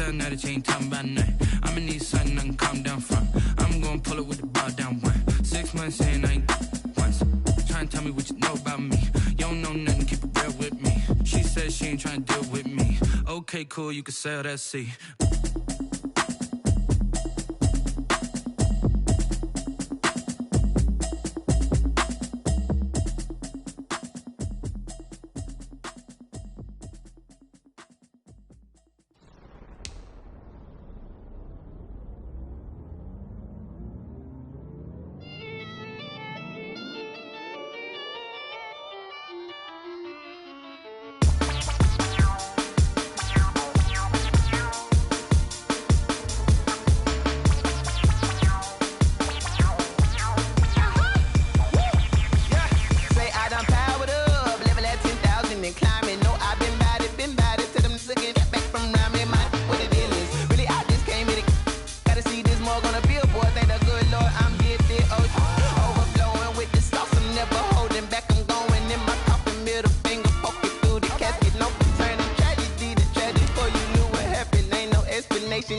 tell now that you ain't talking about nothing. I'ma need something I can calm down from. I'm gonna pull it with the ball down one. 6 months in, I ain't once. Trying to tell me what you know about me. You don't know nothing, keep it real with me. She said she ain't trying to deal with me. Okay, cool, you can sell that seat.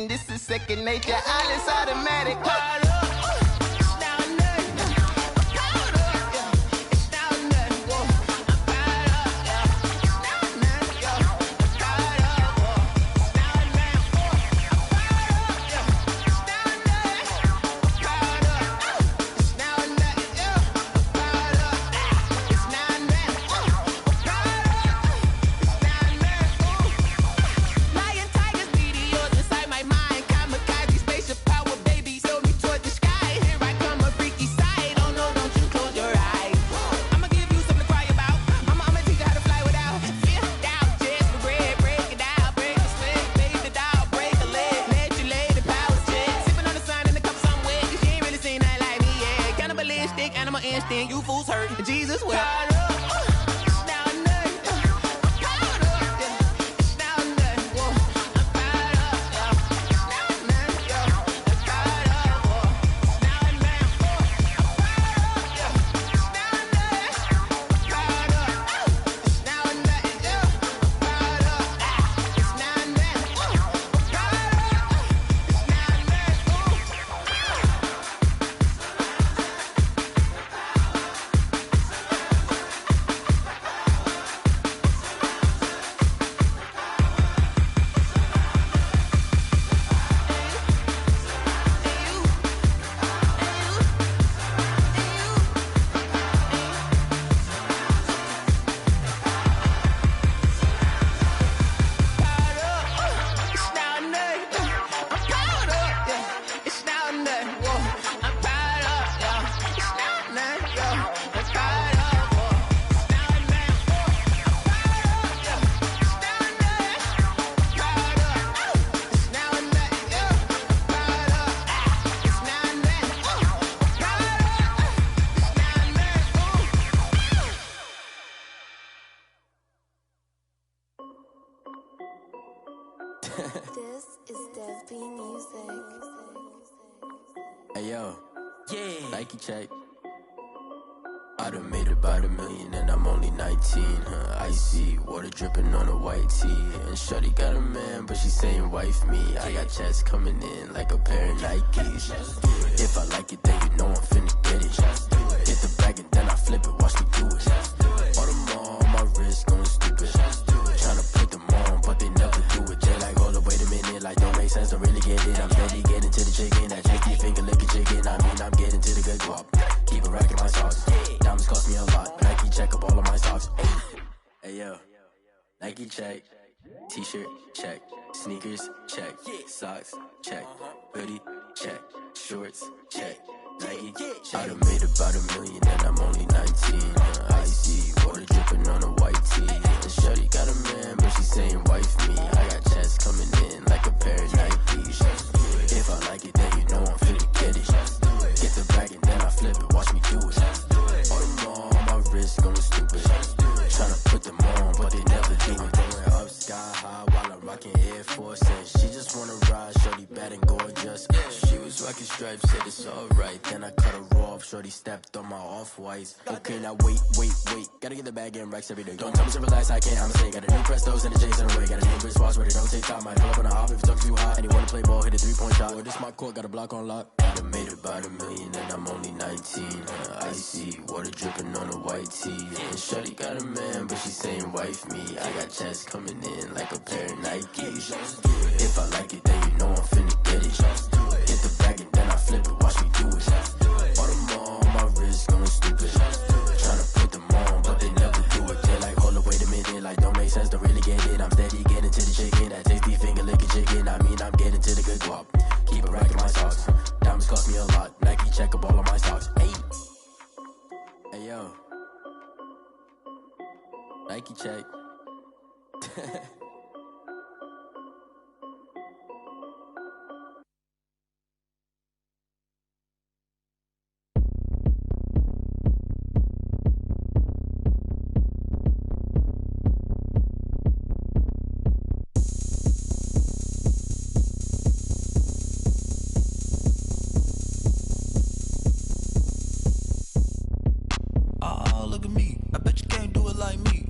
This is second nature. All is automatic. Animal instinct, you fools hurt. Jesus will. This is Dev B Music. Hey yo, yeah, Nike check. I done made about $1 million and I'm only 19, icy, water dripping on a white tee. And shorty got a man, but she saying wife me. I got checks coming in like a pair of Nikes. If I like it, then you know I'm finna get it. Get the bag and then I flip it, watch me do it. All them on my wrist going stupid. Tryna put them on, but they never do it. They like, hold up, wait a minute, like don't make sense, don't really get it. I'm steady getting to the chicken, that janky finger licking chicken. I mean, I'm getting to the good guap. Keep a rack in my sauce. Diamonds cost me a lot. Nike check up all of my socks. Hey yo, Nike check. T-shirt check. Sneakers check. Socks check. Hoodie check. Shorts check. Nike check. I done made about $1 million and I'm only 19. Icy, water dripping on a white tee. And shorty got a man, but she saying wife me. I got checks coming in like a pair of Nikes. If I like it, then you know I'm finna get it. Get the bag and then I flip it, watch me do it. All them on my wrist going stupid. Tryna put them on, but they never do it. Going up sky high while I'm rocking Air Force. And she just wanna ride, shorty bad and gorgeous. She was rocking stripe, said it's alright. Then I cut her off, shorty stepped on my off-whites. Okay, now wait. Gotta get the bag in racks every day. Don't tell me to relax, I can't, I'ma say. Got a new Prestos and a Jason away. Got a new wrist watch where they don't take time. Might pull up on a hop if it's up too hot. And you wanna play ball, hit a 3-point shot. Or this my court, got a block on lock. I done made about $1 million and I'm only 19. Icy, water dripping on a white tee. And shorty got a man, but she saying wife me. I got checks coming in like a pair of Nikes. If I like it, then you know I'm finna get it. Hit the bag and then I flip it, watch me do it. All them on my wrist going stupid. Tryna put them on, but they never do it. They're like, hold up, wait a minute, like don't make sense, don't really get it. I'm steady getting to the chicken, that tasty finger licking chicken. I mean, I'm getting to the good guap. Keep a rack in my socks. Diamonds cost me a lot. Nike check up all of my stocks. Hey yo, Nike check. Look at me, I bet you can't do it like me.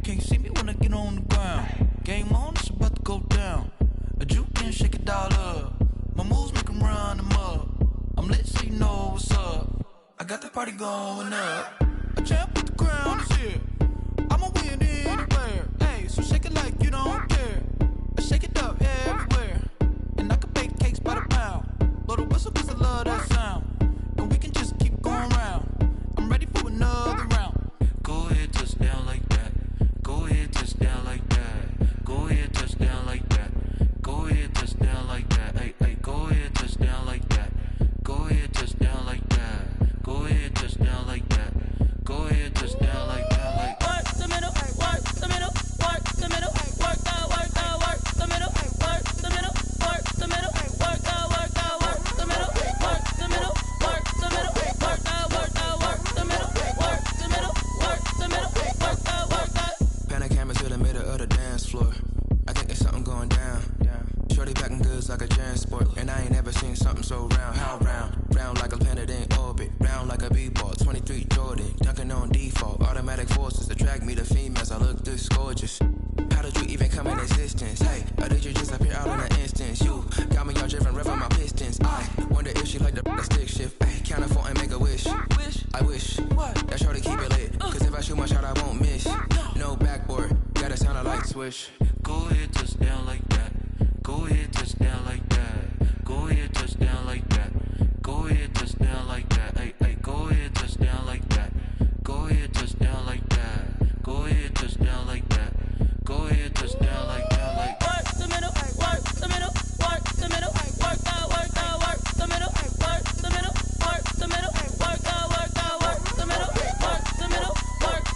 Can't see me when I get on the ground. Game on, it's about to go down. A juke and shake it all up. My moves make them run them up. I'm lit so you know what's up. I got the party going up. A champ with the crown is here. I'ma win anywhere. Hey, so shake it like you don't care. I shake it up everywhere. And I can bake cakes by the pound. Blow the whistle cause I love that sound. And we can just keep going round. I'm ready for another round. Go ahead, touch down like that. Go ahead, touch down like that. Go ahead, touch down like that. Go ahead, touch down like that. Hey, go ahead, touch down like that. Go ahead, touch down like that. Go ahead, touch down like that. Go ahead, touch down like that. Like work the middle, work the middle, work the middle, work the middle, work the middle, work the middle, work the middle, work the middle, work the middle, work the middle, work the middle, work the middle, work the middle, work the. Pan a camera to the middle of the dance floor. I think there's something going down. Shorty packing goods like a transport, and I ain't ever seen something so round. How round? Round like a planet in orbit, round like a b-ball. 23 Jordan, dunking on default. Automatic forces attract me to females. I look this gorgeous. How did you even come in existence? Hey, or did you just appear out in an instance? You got me all driven, revving my pistons. I wonder if she like the stick shift. Hey, count it 4 and make a wish. I wish that shorty keep it lit. Cause if I shoot my shot, I won't miss. No backboard, gotta sound a light switch. Go ahead, touch down like that. Go ahead, touch down like that. Go ahead, touch down like that. Go ahead, touch down like that. Hey, go ahead, touch down like that. Go ahead, touch down like that. Go ahead, touch down like that. Go ahead, touch down like that. Like work the middle, work the middle, work the middle, work the middle, work the middle, work the middle, work the middle, work the middle, work the middle, work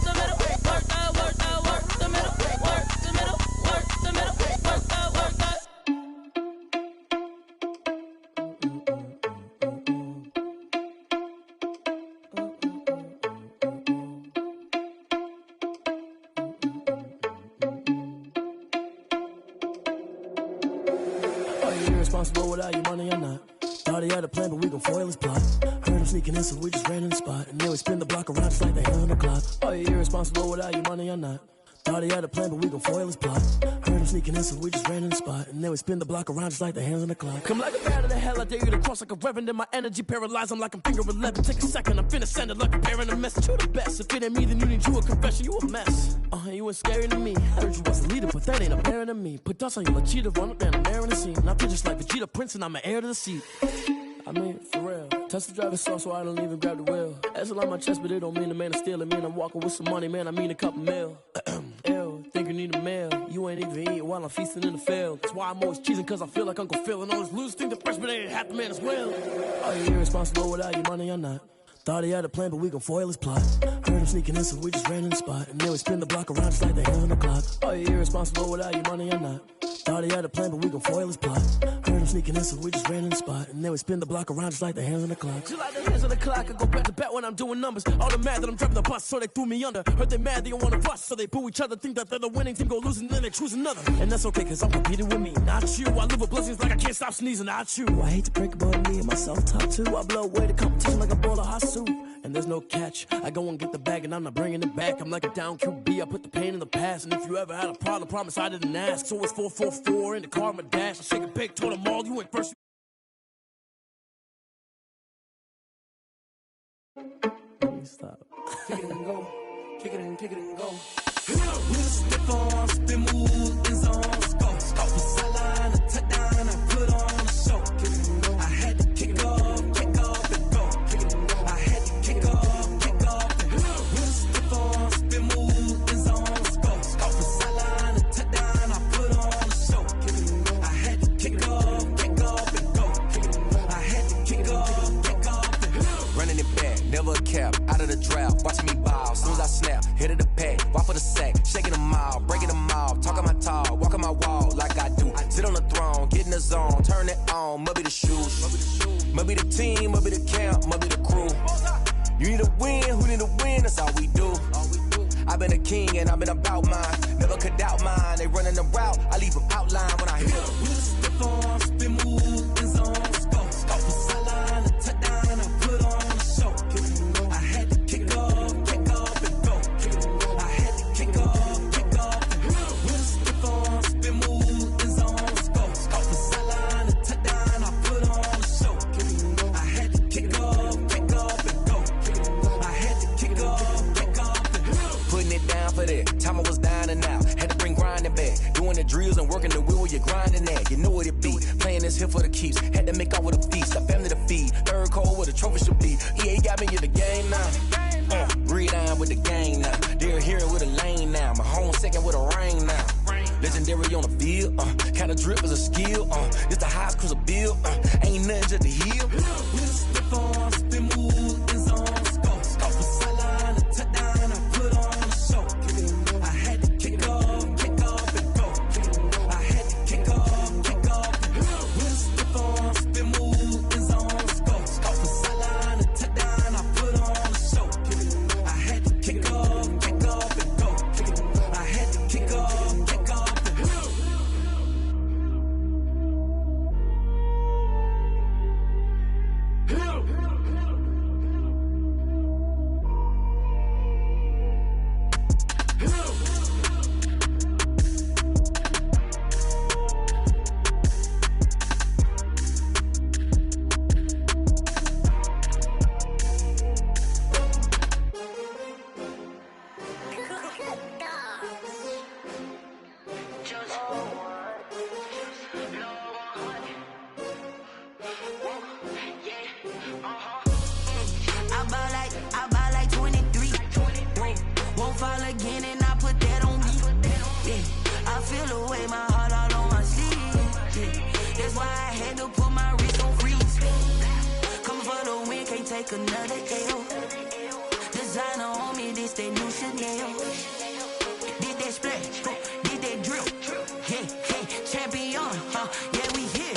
the middle, work the middle, work the middle, work the middle, work the. Irresponsible without your money or not. Thought he had a plan, but we gon' foil his plot. Heard him sneaking in, so we just ran in the spot. And then we spin the block around just like the hell on the clock. Are you irresponsible without your money or not? Thought he had a plan, but we gon' foil his plot. Heard him sneaking in, so we just ran in the spot. And then we spin the block around just like the hands on the clock. Come like a bat of the hell, I dare you to cross like a reverend. And my energy paralyzed, I'm like I'm finger 11. Take a second, I'm finna send it like a bearing a message. You the best, if it ain't me, then you need you a confession. You a mess, you ain't scary to me. Heard you was a leader, but that ain't apparent to me. Put dust on you like cheetah, run up down the air in the scene. And I feel just like Vegeta Prince, and I'm an heir to the seat. I mean, for real. Touch the driver's soft, so I don't even grab the wheel. That's on my chest, but it don't mean the man is stealing. Mean I'm walking with some money, man, I mean a couple mil. Ew, think you need a meal. You ain't even eating while I'm feasting in the field. That's why I'm always cheesing, cause I feel like Uncle Phil. And all this losers think the freshman ain't half the man as well. Are you irresponsible without your money or not? Thought he had a plan, but we gon' foil his plot. Heard him sneaking in, so we just ran in the spot. And then we spin the block around just like the hell on the clock. Are you irresponsible without your money or not? Thought he had a plan, but we gon' foil his plot. Heard him sneaking in, so we just ran in the spot. And then we spin the block around just like the hands on the clock. Just like the hands on the clock, I go back to back when I'm doing numbers. All the mad that I'm driving the bus, so they threw me under. Heard they mad, they don't wanna bust, so they boo each other. Think that they're the winning team, go losing, then they choose another. And that's okay, cause I'm competing with me, not you. I live with blessings like I can't stop sneezing, not you. I hate to break it, but me and myself top two. I blow away the competition like a bowl of hot soup. And there's no catch, I go and get the bag and I'm not bringing it back. I'm like a down QB, I put the pain in the past. And if you ever had a problem, promise I didn't ask. So it's 444 in the car, my dash. I shake a big, told them all, you went first. Let me stop. Kick it and go, kick it and go. We'll step on, spin, move, in zone, go. Off the sideline, a touchdown, I put on a show. Kick it and go. I had to kick off and go. Kick it and go. I had to kick off and go. We'll step on, spin, move, in zone, go. Off the sideline, a touchdown, I put on a show. Kick it and go. I had to kick off and go. Kick it and go. I had to kick off and go. Running it back, never a cap, out of the drought, watching me ball. Soon as I snap, hit of the pack, walk for the sack, shaking them all, breaking them all, talking my talk, walking my wall like I do. Sit on the throne, get in the zone, turn it on, must be the shoes, must be the team, must be the camp, must be the crew. You need a win, who need a win, that's all we do. I've been a king and I've been about mine, never could doubt mine. They running the route, I leave them outline when I hit them. We'll step on, spin, move, in zone, go. Off the sideline, a touchdown, I put on a show. Kick it and go. I had to kick off and go. Kick it and go. I had to kick off and go. We'll step on, spin, move, in zone, go. Off the sideline, a touchdown, I put on a show. Kick it and go. I had to kick off and go. Kick it and go. I had to kick off and go. Putting it down for that, time I was down and out, had to bring grinding back, doing the drills and working the wheel where you're grinding at, you know what it be, playing this here for the keeps, had to make out with a feast, a family to feed, third cold where the trophy should be, EA got me in the game now, breathe on with the gang now, they're here with a lane now, my home second with a ring now, legendary on the field, kinda drip is a skill, it's the highest cruiser bill, ain't nothing just to heal. We'll step on, spin, move, in zone, go. Off the sideline, a touchdown, I put on a show. Kick it and go. I had to kick off and go. Kick it and go. I had to kick off and go. We'll step on, spin, move, in zone, go. Off the sideline, a touchdown, I put on a show. Kick it and go. I had to kick off and go. Kick it and go. I had to kick off and go. I buy like 23. Won't fall again and I put that on me. Yeah, I feel away my heart all on my sleeve. Yeah, that's why I had to put my wrist on freeze. Coming for the win, can't take another L. Designer on me, this that new Chanel. Did that splash, did that drill. Yeah, champion, yeah, we here.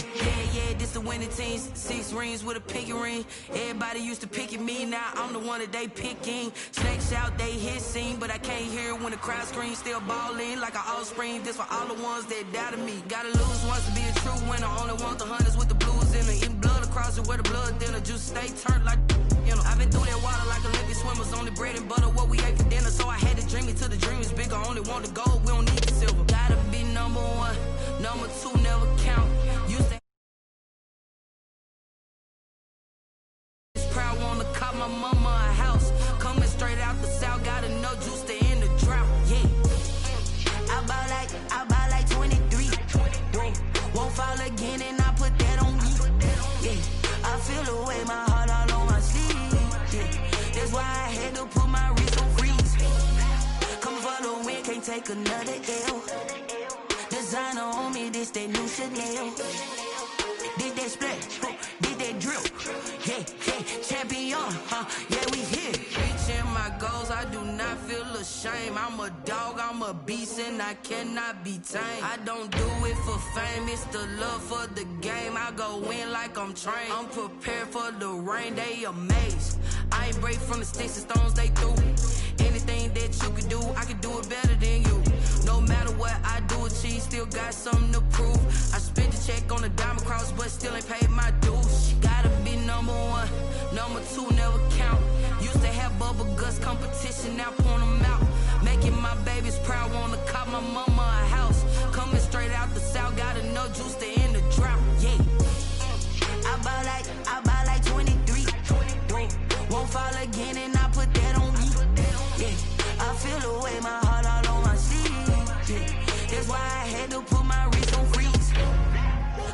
Yeah, this the winning team. 6 rings with a pinky ring. Everybody used to picking me, now I'm the one that they picking. Snakes out, they hit scene, but I can't hear when the crowd screams. Still balling like an offspring. This for all the ones that doubted me. Gotta lose once to be a true winner. Only want the hunters with the blues in it. Eating blood across it where the blood dinner. Just stay turned like, you know. I've been through that water like Olympic swimmers. Only bread and butter, what we ate for dinner. So I had to dream it till the dream is bigger. Only want the gold, we don't need the silver. Gotta be number 1, number 2 never count. Used to proud, wanna cop my mama a house. Coming straight out the south, got enough juice to end the drought. Yeah, I buy like 23. Won't fall again and I put that on me. Yeah, I feel away my heart all on my sleeve. Yeah, that's why I had to put my wrist on freeze. Coming for the win, can't take another L. Designer on me, this that new Chanel. Did that splash, did that drill. Yeah, champion, yeah, we here. Reaching my goals, I do not feel ashamed. shame. I'm a dog, I'm a beast, and I cannot be tamed. I don't do it for fame, it's the love for the game. I go in like I'm trained. I'm prepared for the rain, they amazed. I ain't break from the sticks and stones they threw. Anything that you can do, I can do it better than you. No matter what I do, achieve, still got something to prove. I spent the check on the diamond cross, but still ain't paid my dues. Gotta be number one, number two never count. Used to have bubble guts competition, now point them out. Making my babies proud, wanna cop my mama a house. Coming straight out the south, got enough juice to end the drought. Yeah, I buy like 23. Won't fall again, and I put that on me. Yeah, I feel the way, my heart all on my sleeve. Yeah, that's why I had to put my wrist on freeze.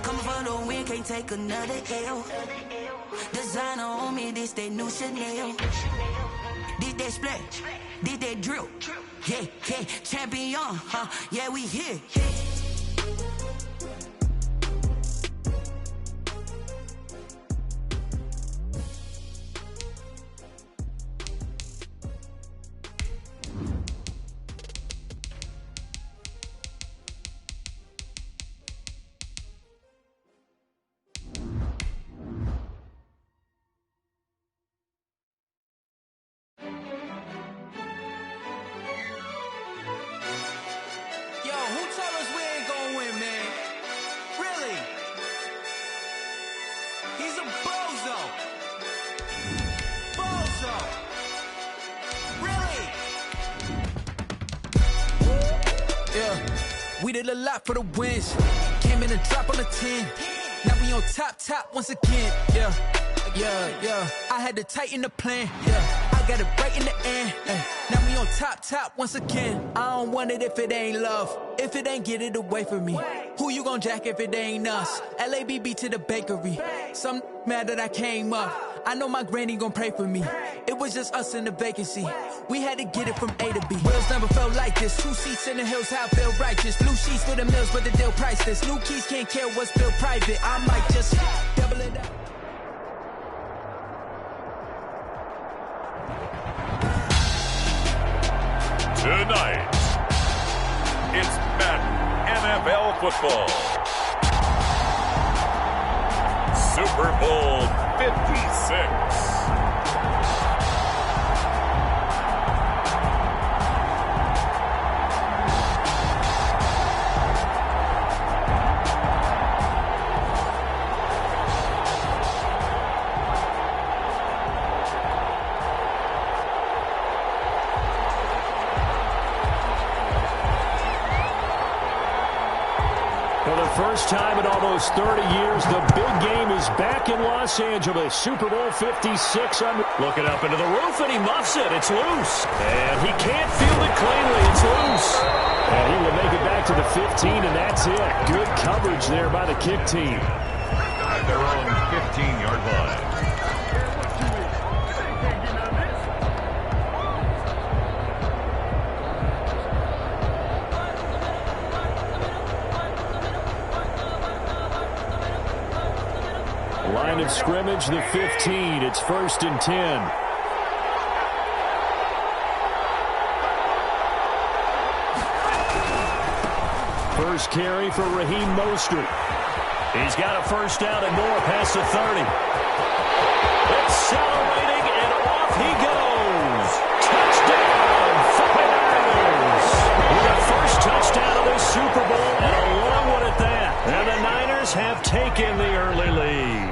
Coming for the win, can't take another L. Designer on me, this that new Chanel. Did that splash, did that drill. Yeah, yeah, champion, huh? Yeah, we here. We did a lot for the wins. Came in and drop on the 10. Now we on top once again. Yeah. I had to tighten the plan. Yeah, I got it right in the end. Now we on top once again. I don't want it if it ain't love. If it ain't, get it away from me. Who you gon' jack if it ain't us? LABB to the bakery. Some mad that I came up. I know my granny gon' pray for me. It was just us in the vacancy. We had to get it from A to B. Wheels never felt like this. 2 seats in the hills, how I feel righteous. Blue sheets for the mills, but the deal priceless. New keys can't care what's built private. I might just double it up. Tonight, it's Madden NFL football. Super Bowl 56. First time in almost 30 years, the big game is back in Los Angeles. Super Bowl 56. Looking up into the roof, and he muffs it. It's loose. And he can't field it cleanly. It's loose. And he will make it back to the 15, and that's it. Good coverage there by the kick team. At their own 15-yard line. Line of scrimmage, the 15. It's 1st and 10. First carry for Raheem Mostert. He's got a first down and more past the 30. Accelerating, and off he goes. Touchdown, 49ers. With a first touchdown of the Super Bowl, and a long one at that. And the Niners have taken the early lead.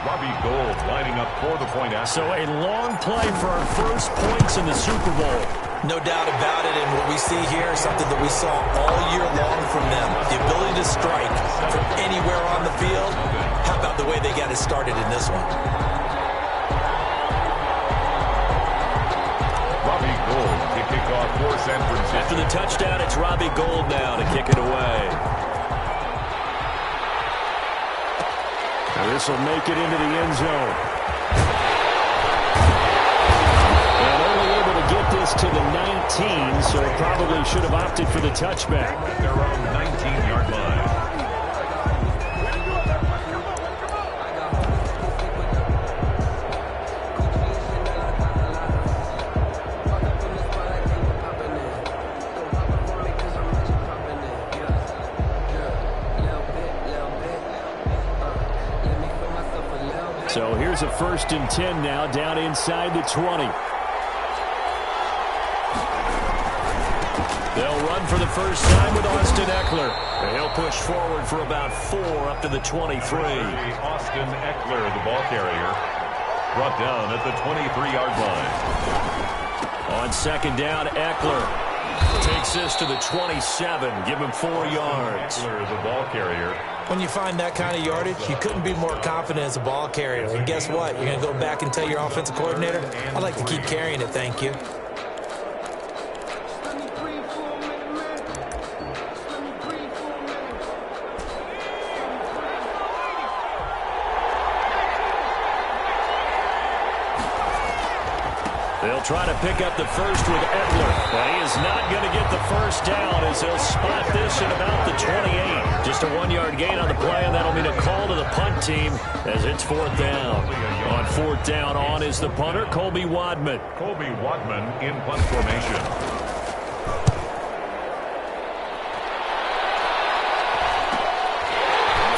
Robbie Gould lining up for the point after. So a long play for our first points in the Super Bowl. No doubt about it, and what we see here is something that we saw all year long from them. The ability to strike from anywhere on the field. How about the way they got it started in this one? Robbie Gould to kick off for San Francisco. After the touchdown, it's Robbie Gould now to kick it away. Now this will make it into the end zone. And only able to get this to the 19, so it probably should have opted for the touchback. Their own 19-yard line. So here's a 1st and 10 now, down inside the 20. They'll run for the first time with Austin Eckler. And he'll push forward for about 4 up to the 23. Austin Eckler, the ball carrier, brought down at the 23-yard line. On 2nd down, Eckler takes this to the 27. Give him 4 yards. Eckler, the ball carrier. When you find that kind of yardage, you couldn't be more confident as a ball carrier. And guess what? You're going to go back and tell your offensive coordinator, I'd like to keep carrying it, thank you. They'll try to pick up the first with Eckler. But he is not going to get the first down as they'll spot this at about the 28. Just a 1-yard gain on the play, and that'll mean a call to the punt team as it's 4th down. On 4th down, on is the punter, Colby Wadman. Colby Wadman in punt formation.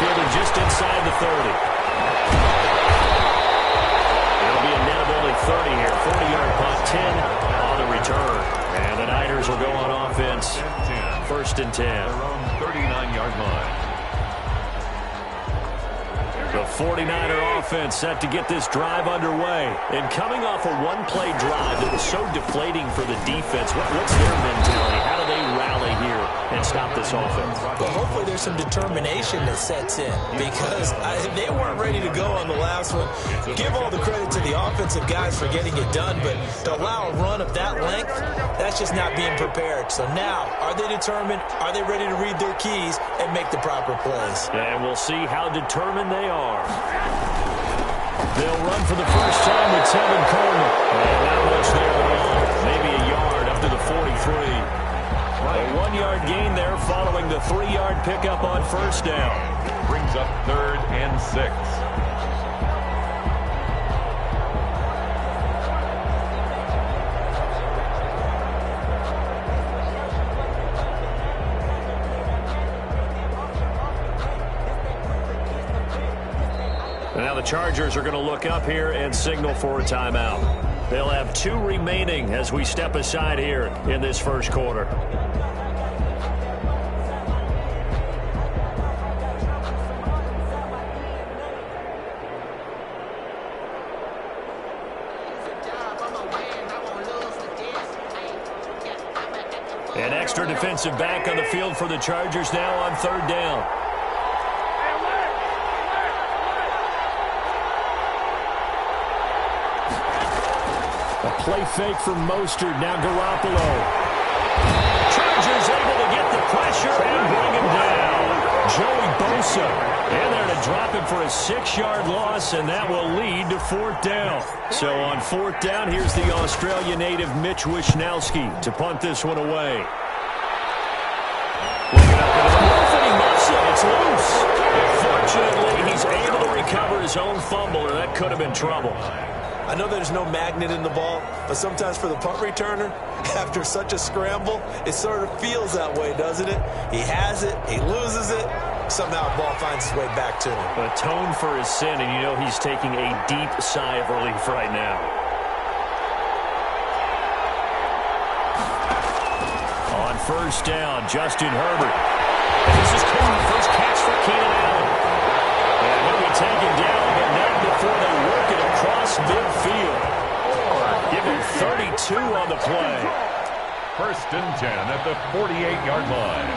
Fielded just inside the 30. 30 here, 40-yard punt, 10 on the return. And the Niners will go on offense, 1st and 10. Their own 39-yard line. The 49er offense set to get this drive underway. And coming off a one-play drive that was so deflating for the defense, what's their mentality? How do they rally here and stop this offense? Well, hopefully there's some determination that sets in because they weren't ready to go on the last one. Give all the credit to the offensive guys for getting it done, but to allow a run of that length, that's just not being prepared. So now, are they determined? Are they ready to read their keys and make the proper plays? And we'll see how determined they are. They'll run for the first time with Tevin Coleman. And not much there at all. Maybe a yard up to the 43. A 1-yard gain there following the 3-yard pickup on 1st down. Brings up 3rd and 6. Now the Chargers are going to look up here and signal for a timeout. They'll have 2 remaining as we step aside here in this first quarter. An extra defensive back on the field for the Chargers now on 3rd down. Play fake from Mostert, now Garoppolo. Chargers able to get the pressure and bring him down. Joey Bosa in there to drop him for a 6-yard loss, and that will lead to 4th down. So on 4th down, here's the Australia native Mitch Wishnowski to punt this one away. Looking up into the roof, and he muffs it. It's loose. Fortunately, he's able to recover his own fumble, or that could have been trouble. I know there's no magnet in the ball, but sometimes for the punt returner, after such a scramble, it sort of feels that way, doesn't it? He has it, he loses it, somehow the ball finds its way back to him. Atone for his sin, and you know he's taking a deep sigh of relief right now. On 1st down, Justin Herbert. And this is the first catch for Keenan Allen. And he'll be taken down, but not before they work it across midfield. Give him 32 on the play. 1st and 10 at the 48-yard line.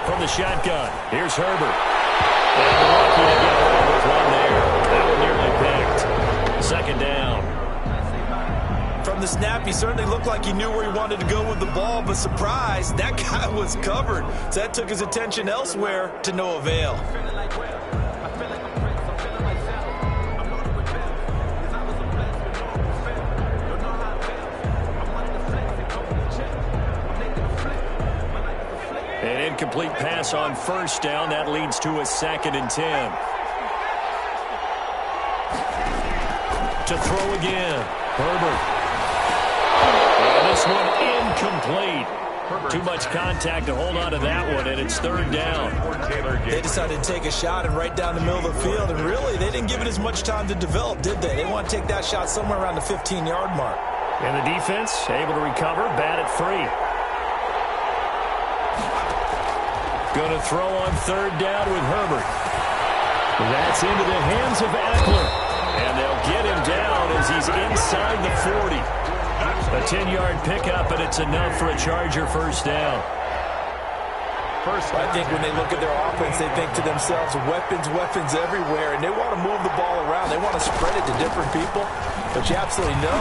From the shotgun, here's Herbert. And lucky to get away with one there. That one nearly picked. 2nd down. From the snap, he certainly looked like he knew where he wanted to go with the ball, but surprise, that guy was covered. So that took his attention elsewhere to no avail. An incomplete pass on 1st down. That leads to a 2nd and 10. To throw again. Herbert. And this one incomplete. Too much contact to hold on to that one, and it's third down. They decided to take a shot and right down the middle of the field, and really, they didn't give it as much time to develop, did they? They want to take that shot somewhere around the 15-yard mark. And the defense able to recover, bat it free. Going to throw on third down with Herbert. That's into the hands of Eckler. And they'll get him down as he's inside the 40. A 10-yard pickup, and it's enough for a Charger first down. I think when they look at their offense, they think to themselves, weapons everywhere, and they want to move the ball around. They want to spread it to different people. But you absolutely know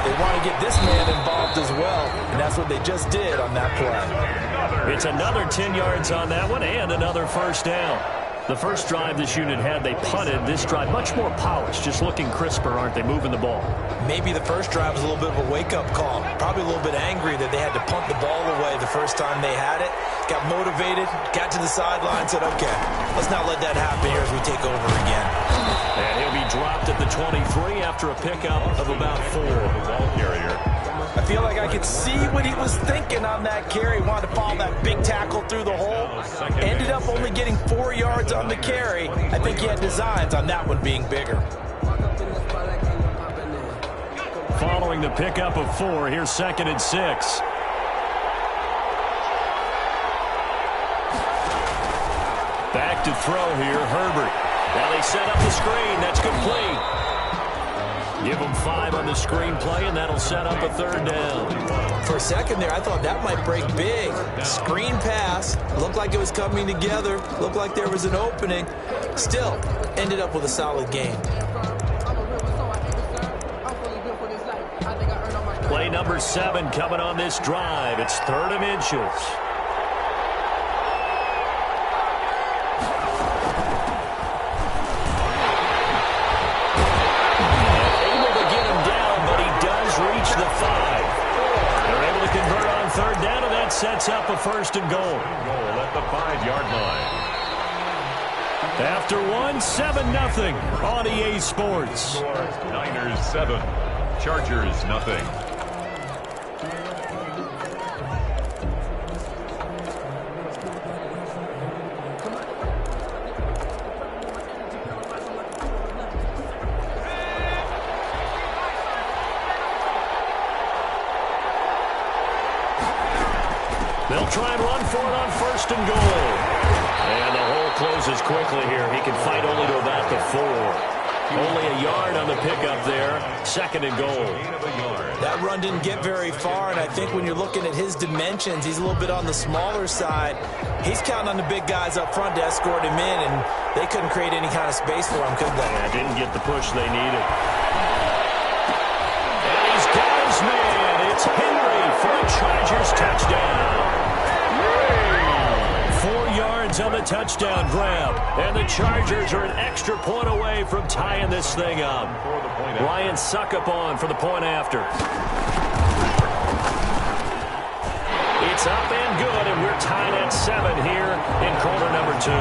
they want to get this man involved as well, and that's what they just did on that play. It's another 10 yards on that one and another first down. The first drive this unit had, they punted. This drive, much more polished, just looking crisper, aren't they, moving the ball? Maybe the first drive was a little bit of a wake-up call. Probably a little bit angry that they had to punt the ball away the first time they had it. Got motivated, got to the sideline, said, okay, let's not let that happen here as we take over again. And he'll be dropped at the 23 after a pickup of about 4. The ball carrier. I feel like I could see what he was thinking on that carry. He wanted to follow that big tackle through the hole. Ended up only getting 4 yards on the carry. I think he had designs on that one being bigger. Following the pickup of 4, here's 2nd and 6. Back to throw here, Herbert. Now they set up the screen. That's complete. Give them 5 on the screen play, and that'll set up a third down. For a second there, I thought that might break big. Screen pass. Looked like it was coming together. Looked like there was an opening. Still, ended up with a solid game. Play number 7 coming on this drive. It's 3rd and inches. Sets up a 1st and goal. Goal at the 5-yard line. After 7-0 on EA Sports. Niners 7, Chargers nothing. They'll try and run for it on 1st and goal. And the hole closes quickly here. He can fight only to about the 4. Only a yard on the pickup there. 2nd and goal. That run didn't get very far, and I think when you're looking at his dimensions, he's a little bit on the smaller side. He's counting on the big guys up front to escort him in, and they couldn't create any kind of space for him, could they? Yeah, didn't get the push they needed. And he's got his man. It's Henry for a Chargers touchdown. 4 yards on the touchdown grab. And the Chargers are an extra point away from tying this thing up. Ryan Succop for the point after. It's up and good, and we're tied at 7 here in quarter number 2. 7.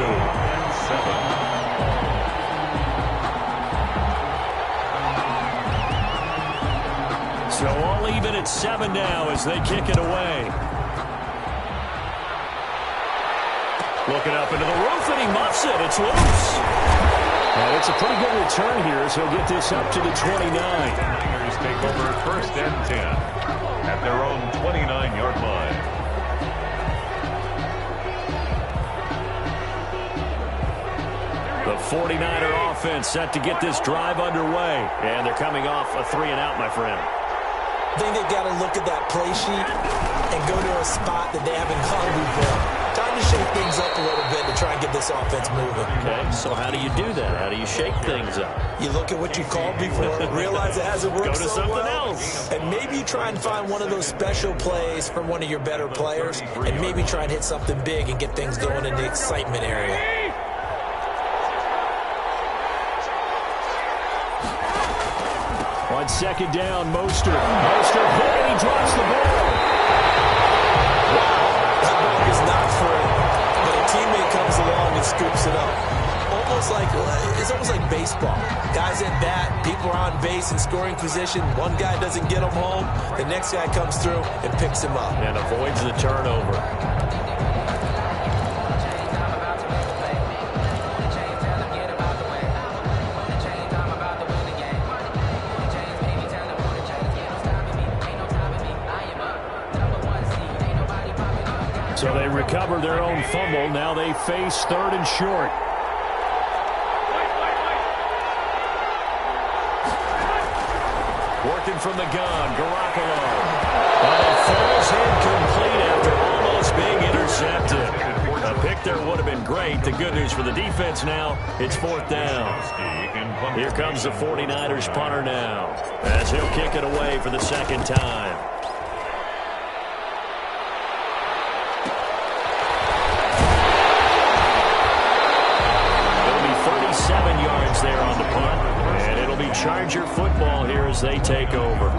So all even at 7 now as they kick it away. Looking up into the roof, and he muffs it. It's loose. And it's a pretty good return here, so he'll get this up to the 29. Niners take over 1st and 10 at their own 29-yard line. The 49er offense set to get this drive underway. And they're coming off a 3-and-out, my friend. I think they've got to look at that play sheet and go to a spot that they haven't gone before. Time to shake things up a little bit to try and get this offense moving. Okay, so how do you do that? How do you shake things up? You look at what you called before, realize it hasn't worked so so well, else. and maybe you try and find one of those special plays from one of your better players, and maybe try and hit something big and get things going in the excitement area. On 2nd down, Mostert hit, and he drops the ball. Wow, that ball is not free, but a teammate comes along and scoops it up. almost like baseball. Guys at bat, people are on base in scoring position. One guy doesn't get them home. The next guy comes through and picks him up. And avoids the turnover. So they recover their own fumble. Now they face 3rd and short. Working from the gun, Garoppolo. And it falls incomplete after almost being intercepted. A pick there would have been great. The good news for the defense now, it's 4th down. Here comes the 49ers punter now, as he'll kick it away for the 2nd time. It'll be 37 yards there on the punt, and it'll be Charger football here as they take over.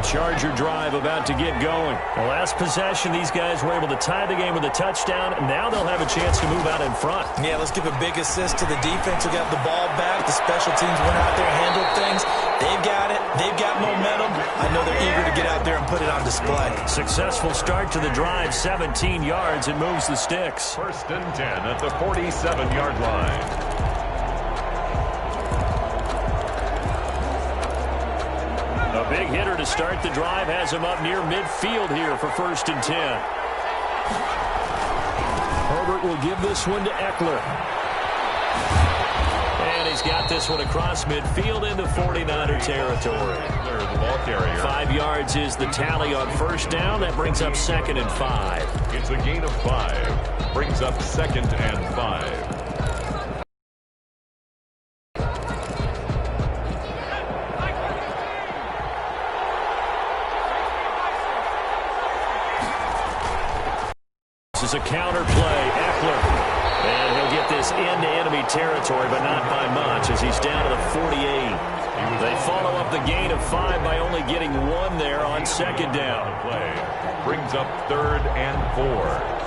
Charger drive about to get going. The last possession, these guys were able to tie the game with a touchdown, and now they'll have a chance to move out in front. Yeah, let's give a big assist to the defense who got the ball back. The special teams went out there and handled things. They've got it. They've got momentum. I know they're eager to get out there and put it on display. Successful start to the drive, 17 yards, and moves the sticks. 1st and 10 at the 47-yard line. A big hitter to start the drive has him up near midfield here for 1st and 10. Herbert will give this one to Eckler. And he's got this one across midfield into 49er territory. The ball carrier. 5 yards is the tally on 1st down. That brings up 2nd and 5. It's a gain of 5. Brings up 2nd and 5. This is a counter play. Eckler. And he'll get this into enemy territory, but not by much as he's down to the 48. They follow up the gain of 5 by only getting 1 there on 2nd down. Play brings up 3rd and 4.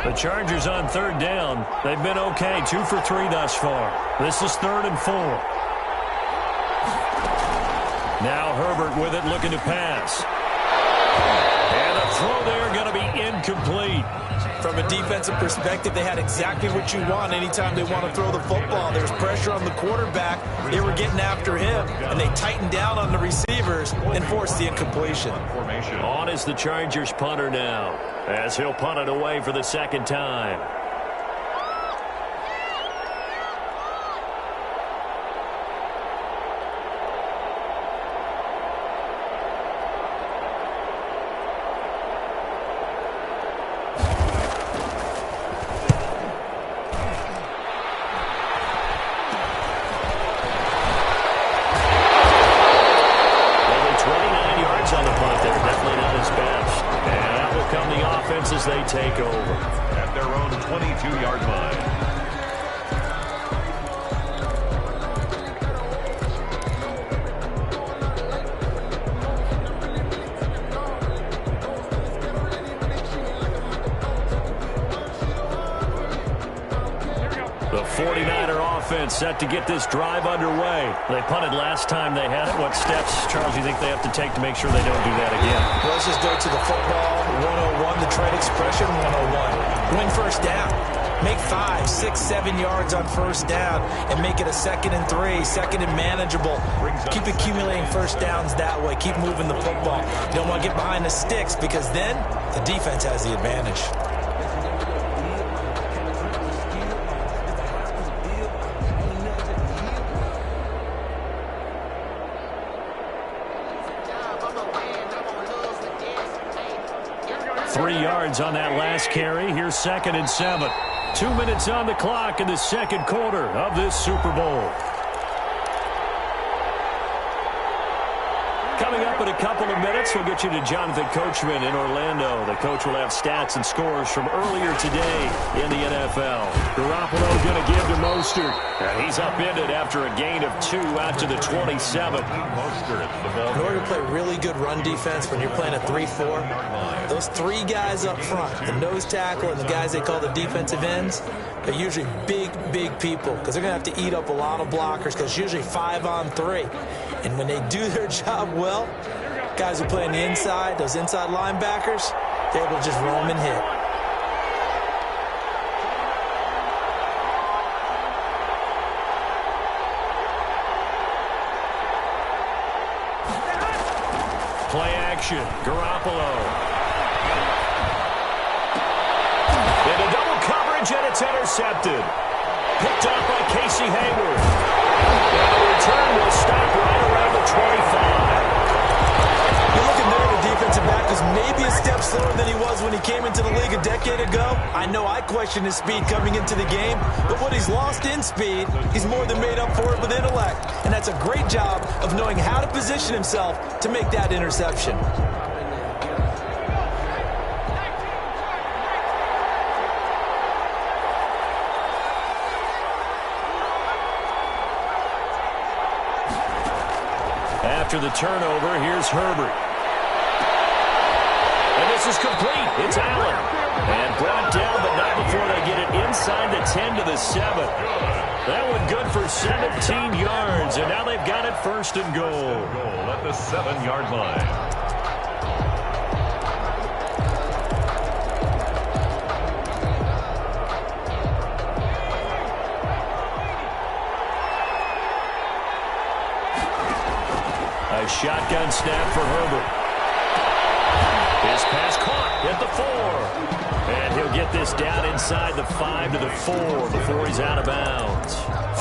The Chargers on 3rd down. They've been okay, 2 for 3 thus far. This is 3rd and 4. Now Herbert with it, looking to pass. And a throw there going to be incomplete. From a defensive perspective, they had exactly what you want anytime they want to throw the football. There's pressure on the quarterback. They were getting after him, and they tightened down on the receivers and forced the incompletion. On is the Chargers punter now, as he'll punt it away for the 2nd time. As they take over at their own 22-yard line. The 49er offense set to get this drive underway. They punted last time they had it. What steps, Charles, you think they have to take to make sure they don't do that again? Well, let's just go to the football 101, the trade expression 101. Win 1st down. Make 5, 6, 7 yards on 1st down and make it a 2nd and 3, 2nd and manageable. Keep accumulating 1st downs that way. Keep moving the football. You don't want to get behind the sticks because then the defense has the advantage. 3 yards on that last carry. Here's 2nd and 7. 2 minutes on the clock in the second quarter of this Super Bowl. Coming up in a couple of minutes, we'll get you to Jonathan Coachman in Orlando. The coach will have stats and scores from earlier today in the NFL. Garoppolo going to give to Mostert. And he's upended after a gain of 2 out to the 27. In order to play really good run defense when you're playing a 3-4, those 3 guys up front, the nose tackle and the guys they call the defensive ends, they're usually big people because they're going to have to eat up a lot of blockers because it's usually 5 on 3. And when they do their job well, guys who play on the inside, those inside linebackers, they're able to just roam and hit. Play action, Garoppolo. Into double coverage, and it's intercepted. Picked up by Casey Hayward. And the return will stop right around the 25. You're looking there at a defensive back who's maybe a step slower than he was when he came into the league a decade ago. I know I questioned his speed coming into the game, but what he's lost in speed, he's more than made up for it with intellect. And that's a great job of knowing how to position himself to make that interception. After the turnover, here's Herbert. And this is complete. It's Allen. And brought down, but not before they get it inside the 10 to the 7. That one good for 17 yards, and now they've got it 1st and goal. Goal at the 7-yard line. A shotgun snap for Herbert. His pass caught at the 4. And he'll get this down inside the 5 to the 4 before he's out of bounds.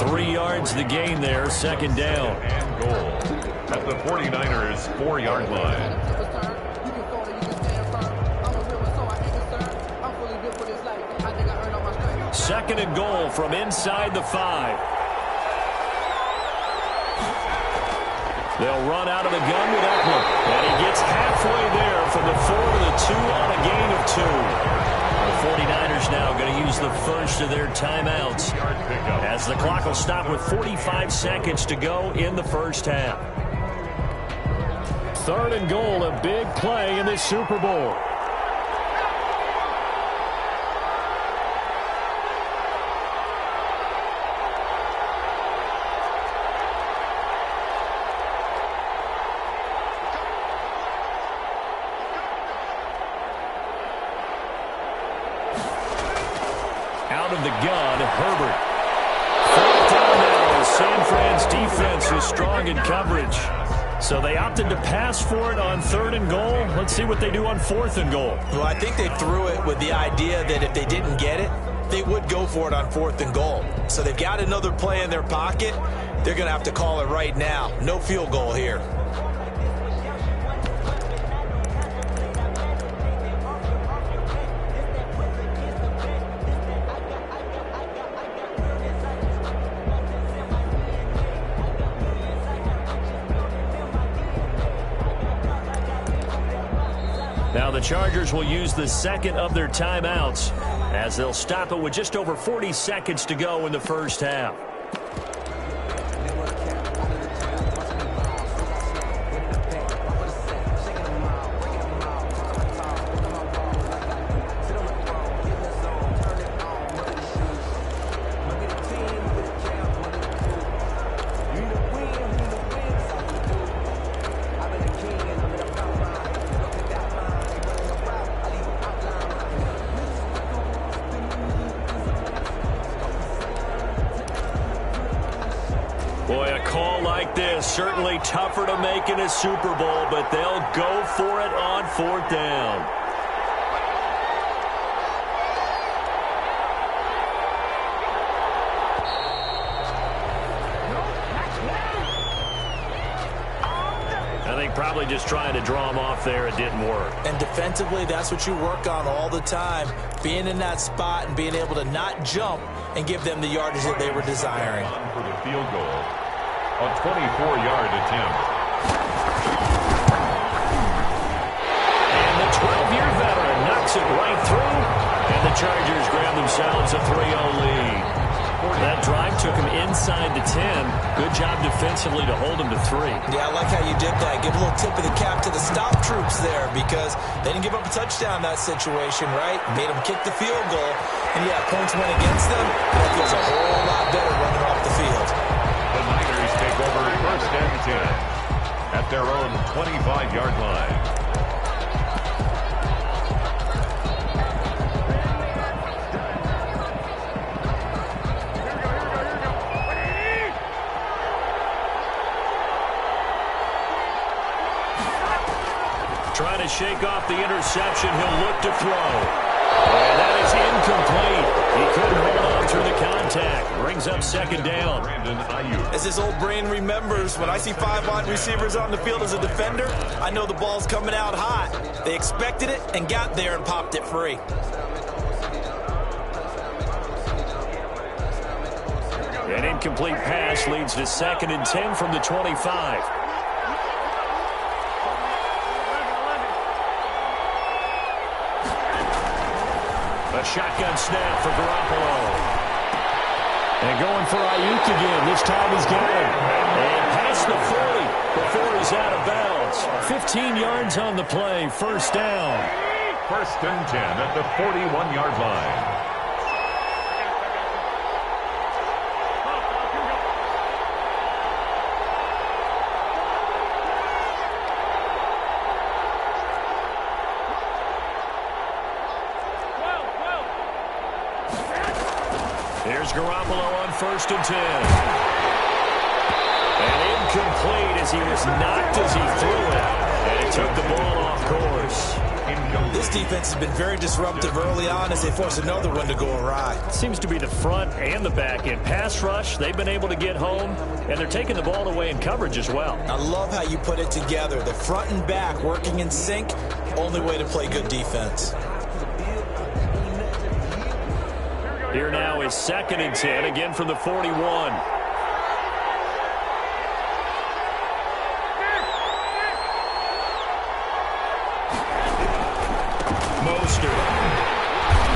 3 yards the gain there, 2nd down. And goal at the 49ers' 4-yard line. 2nd and goal from inside the 5. They'll run out of the gun with Eckler. And he gets halfway there from the 4 to the 2 on a gain of 2. The 49ers now going to use the first of their timeouts as the clock will stop with 45 seconds to go in the first half. 3rd and goal, a big play in this Super Bowl. Out of the gun, Herbert. 4th down now. San Fran's defense is strong in coverage. So they opted to pass for it on 3rd and goal. Let's see what they do on 4th and goal. Well, I think they threw it with the idea that if they didn't get it, they would go for it on 4th and goal. So they've got another play in their pocket. They're going to have to call it right now. No field goal here. Now the Chargers will use the 2nd of their timeouts as they'll stop it with just over 40 seconds to go in the first half. Boy, a call like this, certainly tougher to make in a Super Bowl, but they'll go for it on 4th down. I think probably really just trying to draw him off there. It didn't work. And defensively, that's what you work on all the time. Being in that spot and being able to not jump and give them the yardage that they were desiring. For the field goal, a 24-yard attempt. And the 12-year veteran knocks it right through, and the Chargers grab themselves a 3-0 lead. That drive took him inside the 10. Good job defensively to hold him to 3. Yeah, I like how you did that. Give a little tip of the cap to the stop troops there because they didn't give up a touchdown in that situation, right? Made them kick the field goal. And, yeah, points went against them. That feels a whole lot better running off the field. The Niners take over first and 10 at their own 25-yard line. Trying to shake off the interception. He'll look to throw. And that is incomplete. He couldn't hold on through the contact. Brings up second down. As his old brain remembers, when I see 5 wide receivers on the field as a defender, I know the ball's coming out hot. They expected it and got there and popped it free. An incomplete pass leads to second and 10 from the 25. A shotgun snap for Garoppolo. And going for Ayuk again. This time he's got him. And past the 40 before he's out of bounds. 15 yards on the play. First down. First and 10 at the 41-yard line. Here's Garoppolo on first and 10. And incomplete as he was knocked as he threw it. And he took the ball off course. This defense has been very disruptive early on as they force another one to go awry. Seems to be the front and the back end. Pass rush, they've been able to get home, and they're taking the ball away in coverage as well. I love how you put it together. The front and back working in sync, only way to play good defense. Here now is second and 10, again from the 41. Mostert.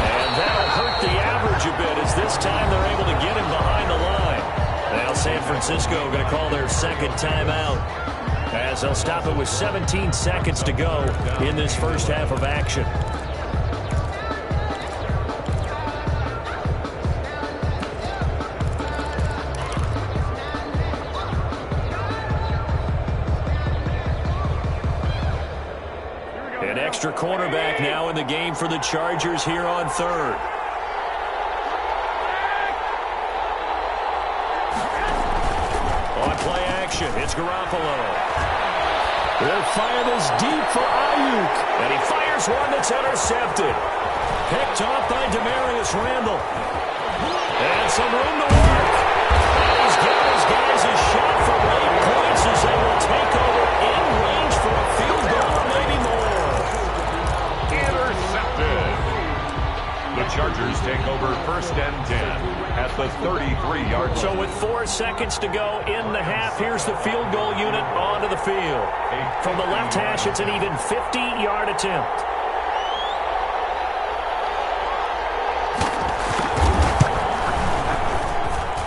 And that'll hurt the average a bit as this time they're able to get him behind the line. Now San Francisco going to call their second timeout as they'll stop it with 17 seconds to go in this first half of action. An extra cornerback now in the game for the Chargers here on third. On play action, it's Garoppolo. They'll fire this deep for Ayuk. And he fires one that's intercepted. Picked off by Demarius Randall. And some room to work. And he's giving his guys a shot for late points as they will take over in range for a field goal or maybe more. The Chargers take over first and 10 at the 33-yard line. So with 4 seconds to go in the half, here's the field goal unit onto the field. From the left hash, it's an even 50-yard attempt.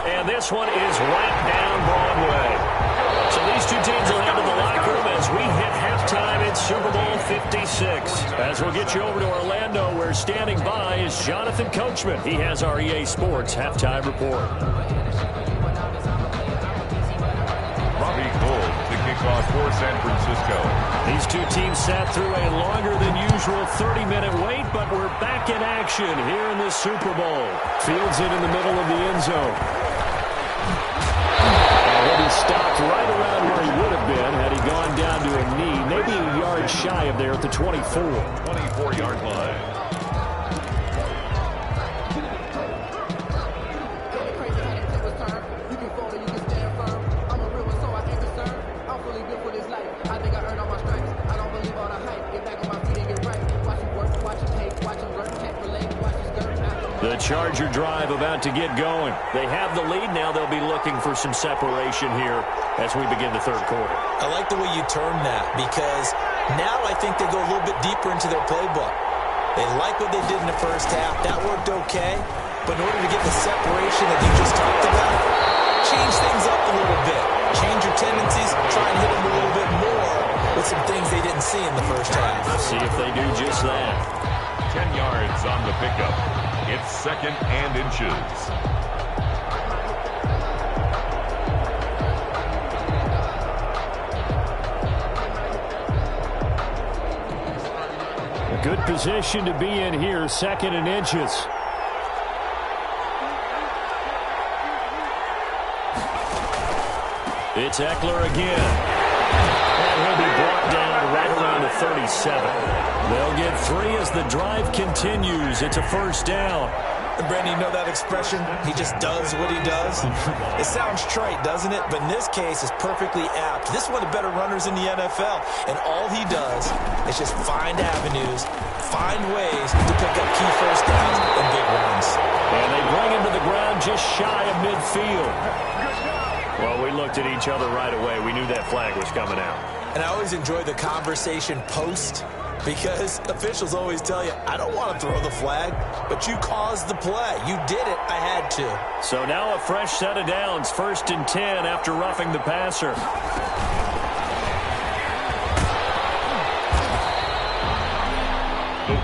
And this one is right down Broadway. So these two teams will head to the locker room as we hit halftime in Super Bowl 56. As we'll get you over to Orlando, where standing by is Jonathan Coachman. He has our EA Sports halftime report. Robbie Gould to kick off for San Francisco. These two teams sat through a longer than usual 30-minute wait, but we're back in action here in the Super Bowl. Fields it in the middle of the end zone. He stopped right around where he would have been had he gone down to a knee, maybe a yard shy of there at the 24. 24-yard line. I think I earned all my stripes. The Charger drive about to get going. They have the lead. Now they'll be looking for some separation here as we begin the third quarter. I like the way you termed that because now I think they go a little bit deeper into their playbook. They like what they did in the first half. That worked okay. But in order to get the separation that you just talked about, change things up a little bit. Change your tendencies. Try and hit them a little bit more with some things they didn't see in the first half. See if they do just that. 10 yards on the pickup. It's 2nd and inches. A good position to be in here, 2nd and inches. It's Eckler again. And he'll be brought down right around the 37. They'll get 3 as the drive continues. It's a first down. And Brandon, you know that expression? He just does what he does. It sounds trite, doesn't it? But in this case, it's perfectly apt. This is one of the better runners in the NFL. And all he does is just find avenues, find ways to pick up key first downs and big runs. And they bring him to the ground just shy of midfield. Well, we looked at each other right away. We knew that flag was coming out. And I always enjoy the conversation post because officials always tell you, I don't want to throw the flag, but you caused the play. You did it. I had to. So now a fresh set of downs. 1st and 10 after roughing the passer.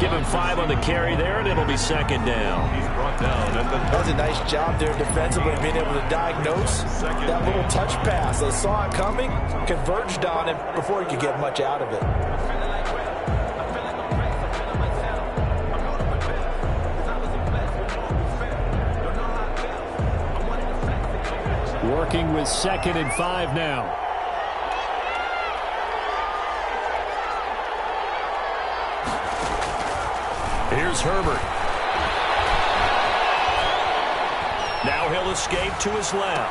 Give him 5 on the carry there, and it'll be 2nd down. He's brought down. That was a nice job there defensively, being able to diagnose that little touch pass. They saw it coming, converged on it before he could get much out of it. Working with 2nd and 5 now. Here's Herbert. Now he'll escape to his left.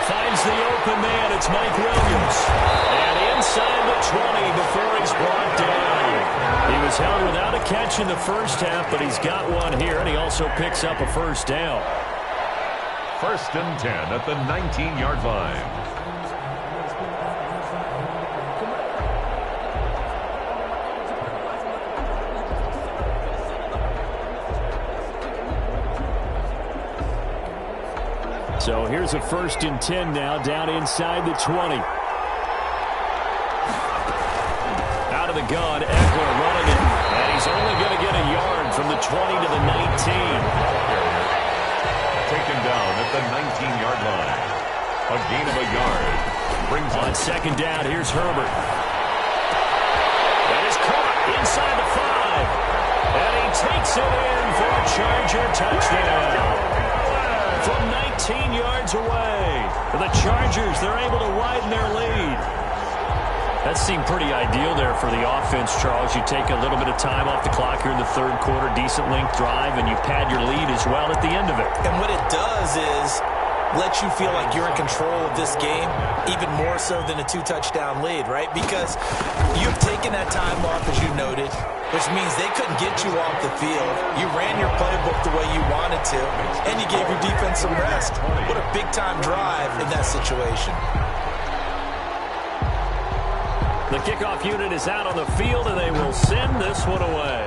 Finds the open man. It's Mike Williams. And inside the 20 before he's brought down. He was held without a catch in the first half, but he's got one here, and he also picks up a first down. 1st and 10 at the 19-yard line. So here's a 1st and 10 now, down inside the 20. Out of the gun, Eckler running it. And he's only going to get a yard from the 20 to the 19. Taken down at the 19-yard line. A gain of a yard. Brings on 2nd down, here's Herbert. That is caught inside the 5. And he takes it in for a Charger touchdown. From 19 yards away. For the Chargers, they're able to widen their lead. That seemed pretty ideal there for the offense, Charles. You take a little bit of time off the clock here in the third quarter, decent length drive, and you pad your lead as well at the end of it. And what it does is let you feel like you're in control of this game, even more so than a 2-touchdown lead, right? Because you've taken that time off, as you noted, which means they couldn't get you off the field. You ran your playbook the way you wanted to, and you gave your defense some rest. What a big-time drive in that situation. The kickoff unit is out on the field, and they will send this one away.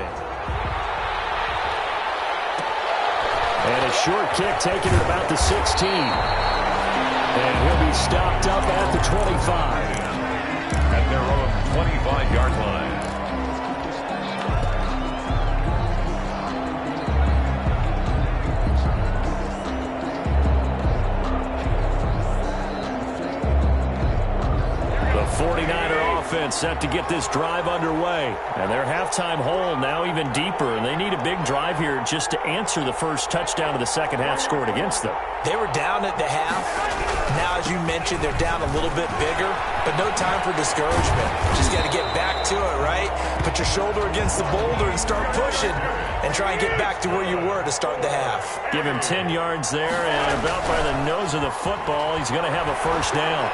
And a short kick taken at about the 16. And he'll be stopped up at the 25. At their own 25-yard line. The 49er offense set to get this drive underway. And their halftime hole now even deeper, and they need a big drive here just to answer the first touchdown of the second half scored against them. They were down at the half. Now, as you mentioned, they're down a little bit bigger, but no time for discouragement. Just got to get back to it, right? Put your shoulder against the boulder and start pushing and try and get back to where you were to start the half. Give him 10 yards there, and about by the nose of the football, he's going to have a first down.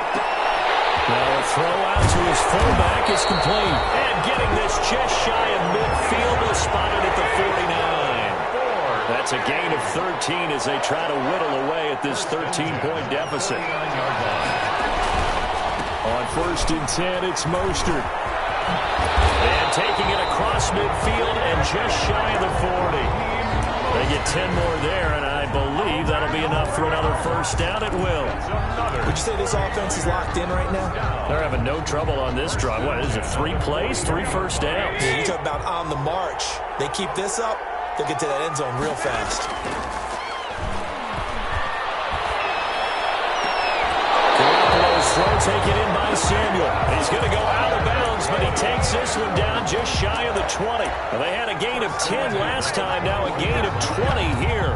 Now a throw out to his fullback is complete. And getting this just shy of midfield, is spotted at the 49. That's a gain 13 as they try to whittle away at this 13-point deficit. On 1st and 10, it's Mostert. And taking it across midfield and just shy of the 40. They get 10 more there, and I believe that'll be enough for another first down. It will. Would you say this offense is locked in right now? They're having no trouble on this drive. What is it, 3 plays, 3 first downs? Yeah, you talk about on the march. They keep this up, they'll get to that end zone real fast. Throw taken in by Samuel. He's going to go out of bounds, but he takes this one down just shy of the 20. Well, they had a gain of 10 last time, now a gain of 20 here.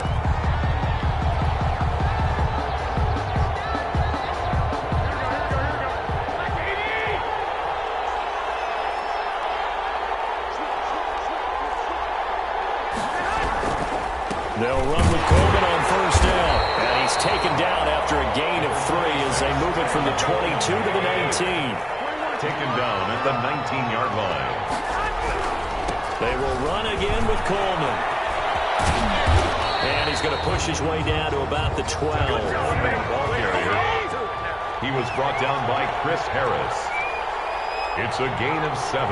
They'll run with Coleman on first down. And he's taken down after a gain of 3 as they move it from the 22 to the 19. Taken down at the 19-yard line. They will run again with Coleman. And he's going to push his way down to about the 12. Ball carrier. He was brought down by Chris Harris. It's a gain of 7.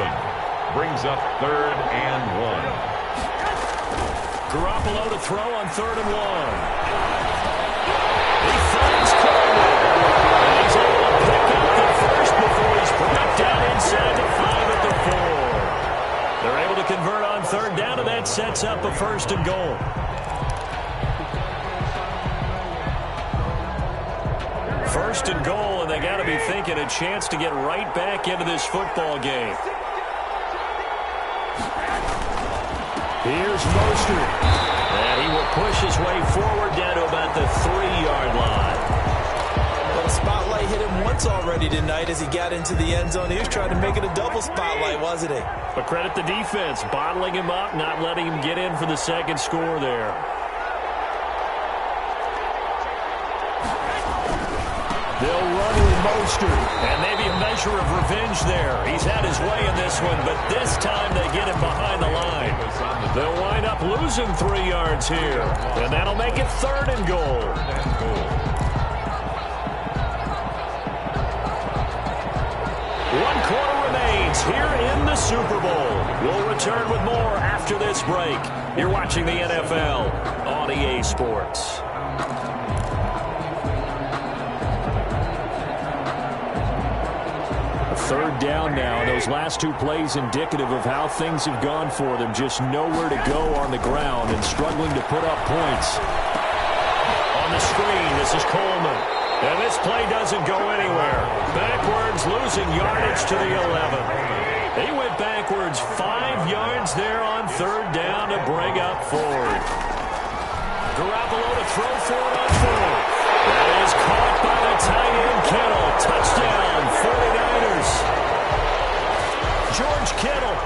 Brings up 3rd and 1. Garoppolo to throw on 3rd and 1. He finds Coleman. And he's able to pick up the first before he's brought down inside the 5 at the 4. They're able to convert on 3rd down, and that sets up a 1st and goal. First and goal, and they got to be thinking a chance to get right back into this football game. Here's Mostert. And he will push his way forward down to about the 3-yard line. Well, the spotlight hit him once already tonight as he got into the end zone. He was trying to make it a double spotlight, wasn't he? But credit the defense, bottling him up, not letting him get in for the second score there. They'll run with Mostert, and maybe a measure of revenge there. He's had his way in this one, but this time they get him behind the line. They'll wind up losing 3 yards here, and that'll make it 3rd and goal. 1 quarter remains here in the Super Bowl. We'll return with more after this break. You're watching the NFL on EA Sports. Third down now, and those last 2 plays indicative of how things have gone for them. Just nowhere to go on the ground and struggling to put up points. On the screen, this is Coleman. And this play doesn't go anywhere. Backwards, losing yardage to the 11. He went backwards 5 yards there on 3rd down to bring up 4th. Garoppolo to throw for it on 4th. That is caught by the tight end, Kittle. Touchdown, 49ers. George Kittle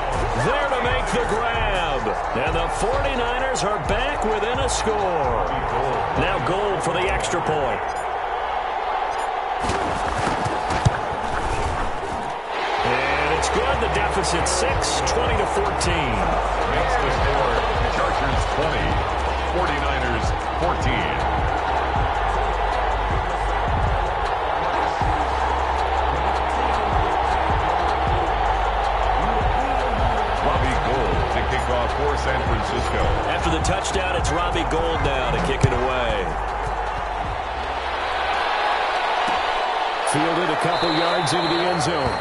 there to make the grab. And the 49ers are back within a score. Now goal for the extra point. And it's good. The deficit 6, 20-14. Makes the score. Chargers 20, 49ers 14. For San Francisco. After the touchdown, it's Robbie Gould now to kick it away. Fielded a couple yards into the end zone.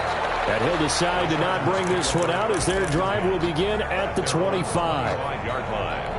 And he'll decide to not bring this one out as their drive will begin at the 25-yard line.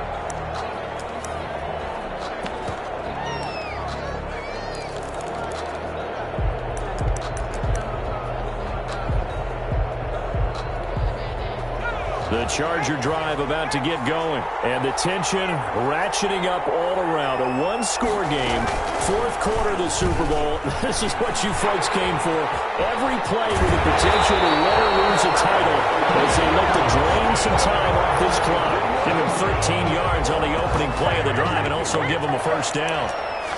The Charger drive about to get going. And the tension ratcheting up all around. A 1-score game. 4th quarter of the Super Bowl. This is what you folks came for. Every play with the potential to win or lose a title as they look to drain some time off this clock. Give him 13 yards on the opening play of the drive and also give him a first down.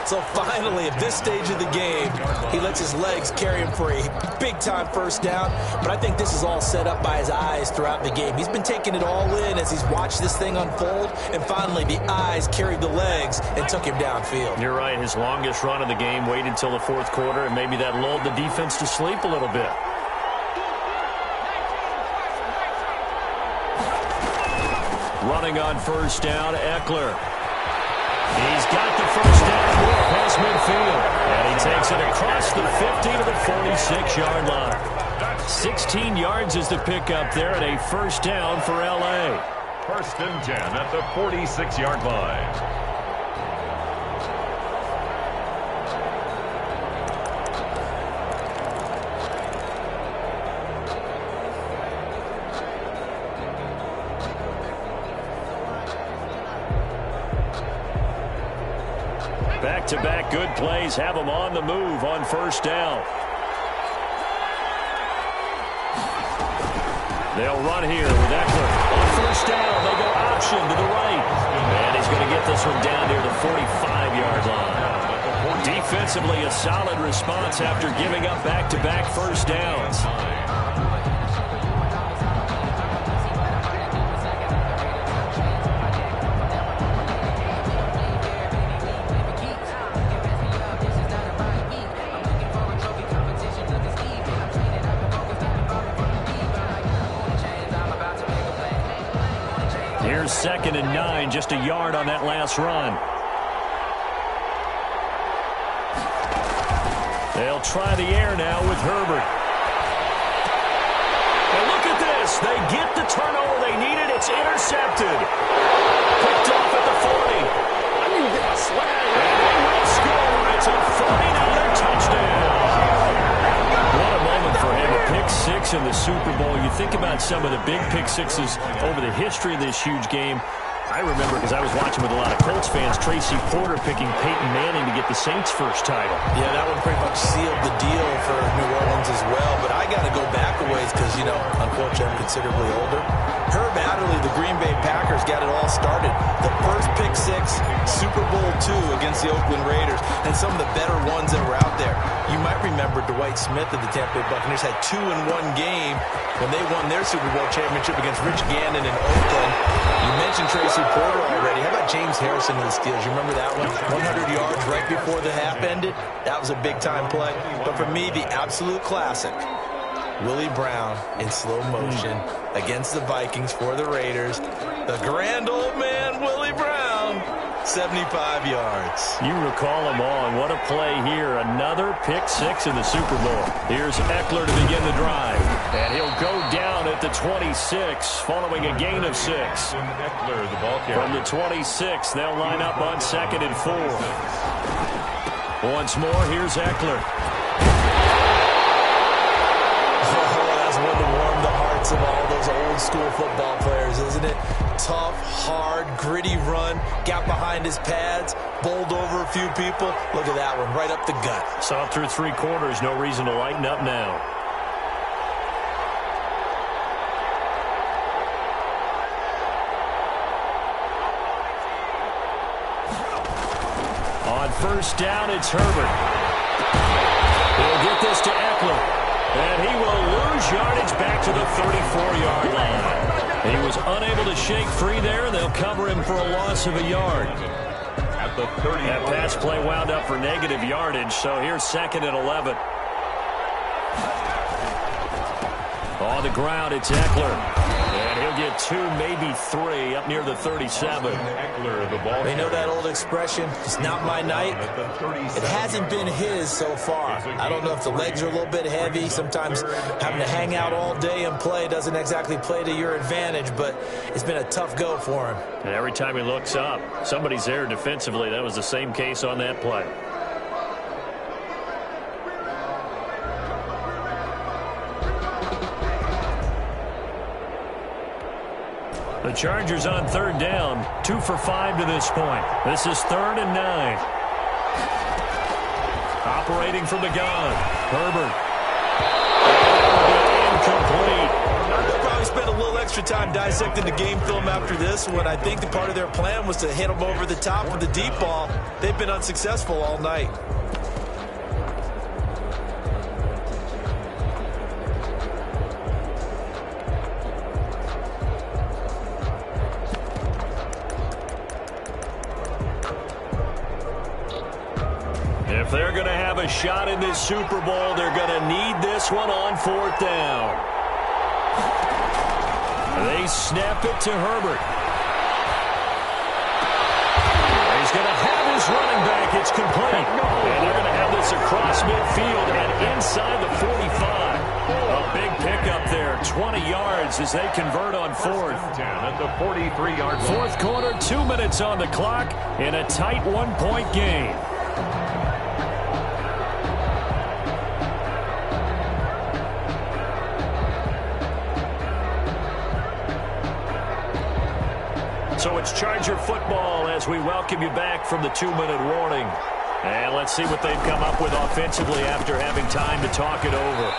So finally, at this stage of the game, he lets his legs carry him for a big-time first down. But I think this is all set up by his eyes throughout the game. He's been taking it all in as he's watched this thing unfold. And finally, the eyes carried the legs and took him downfield. You're right. His longest run of the game waited until the fourth quarter, and maybe that lulled the defense to sleep a little bit. Running on first down, Eckler. He's got the first down past midfield. And he takes it across the 50 to the 46-yard line. 16 yards is the pickup there and a first down for L.A. First and 10 at the 46-yard line. Back-to-back good plays have them on the move on first down. They'll run here with Eckler. On first down, they go option to the right. And he's going to get this one down near the 45-yard line. Defensively, a solid response after giving up back-to-back first downs. Here's 2nd and 9, just a yard on that last run. They'll try the air now with Herbert. And look at this. They get the turnover they needed. It's intercepted. Picked off at the 40. And they will score. It's a 49er touchdown. What a moment for him. A pick six in the Super Bowl. You think about some of the big pick sixes over the history of this huge game. I remember, because I was watching with a lot of Colts fans, Tracy Porter picking Peyton Manning to get the Saints' first title. Yeah, that one pretty much sealed the deal for New Orleans as well. But I got to go back a ways because, you know, unfortunately I'm considerably older. Herb Adderley, the Green Bay Packers, got it all started. The first pick six, Super Bowl II against the Oakland Raiders, and some of the better ones that were out there. You might remember Dwight Smith of the Tampa Bay Buccaneers had 2 in one game when they won their Super Bowl championship against Rich Gannon in Oakland. You mentioned Tracy Porter already. How about James Harrison of the Steelers? You remember that one? 100 yards right before the half ended. That was a big-time play. But for me, the absolute classic, Willie Brown in slow motion against the Vikings for the Raiders. The grand old man, Willie Brown, 75 yards. You recall them all, and what a play here. Another pick six in the Super Bowl. Here's Eckler to begin the drive. And he'll go down at the 26, following a gain of 6. Eckler, the ball carrier. From the 26, they'll line up on 2nd and 4. Once more, here's Eckler. One to warm the hearts of all those old school football players, isn't it? Tough, hard, gritty run, got behind his pads, bowled over a few people. Look at that one, right up the gut. Saw through 3 quarters, no reason to lighten up now. On first down, it's Herbert. He'll get this to Eckler. And he will lose yardage back to the 34-yard line. He was unable to shake free there. They'll cover him for a loss of a yard. At the 30. That pass play wound up for negative yardage, so here's 2nd and 11. On the ground, it's Eckler. And he'll get 2, maybe 3, up near the 37. Eckler, the ball. They know that old expression, it's not my night. It hasn't been his so far. I don't know if the legs are a little bit heavy. Sometimes having to hang out all day and play doesn't exactly play to your advantage, but it's been a tough go for him. And every time he looks up, somebody's there defensively. That was the same case on that play. The Chargers on 3rd down, 2 for 5 to this point. This is 3rd and 9. Operating from the gun, Herbert. Incomplete. They'll probably spend a little extra time dissecting the game film after this one. I think the part of their plan was to hit them over the top with the deep ball. They've been unsuccessful all night. If they're going to have a shot in this Super Bowl, they're going to need this one on 4th down. They snap it to Herbert. He's going to have his running back. It's complete. And they're going to have this across midfield and inside the 45. A big pickup there, 20 yards as they convert on 4th. 10 at the 43-yard line. 4th quarter, 2 minutes on the clock in a tight one-point game. So it's Charger football as we welcome you back from the 2-minute warning. And let's see what they've come up with offensively after having time to talk it over.